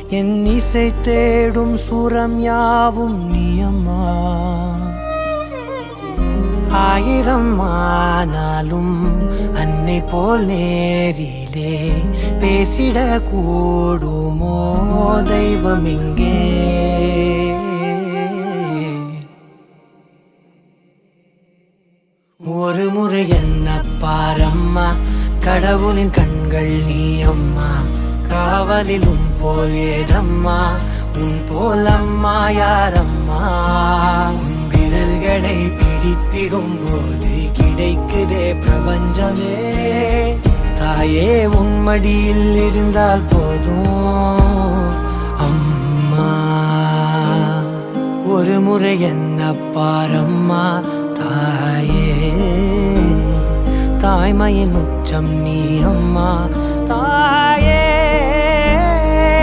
என் இசை தேடும் சுரம் யாவும் நீ அம்மா. ஆயிரம் ஆனாலும் அன்னை போல் நேரிலே பேசிட கூடுமோ தெய்வம் இங்கே. ஒரு முறை என்ன பாரம்மா, கடவுளின் கண்கள் நீ அம்மா. காவலில் உன் போல் ஏதம்மா, உன் போல் அம்மா யாரம்மா. உன் விரல்களை பிடித்திடும் போது கிடைக்குதே பிரபஞ்சமே. தாயே உன் மடியில் இருந்தால் போதும் அம்மா. ஒரு முறை என்ன பாரம்மா தாயே, தாய்மையின் உச்சம் நீ அம்மா.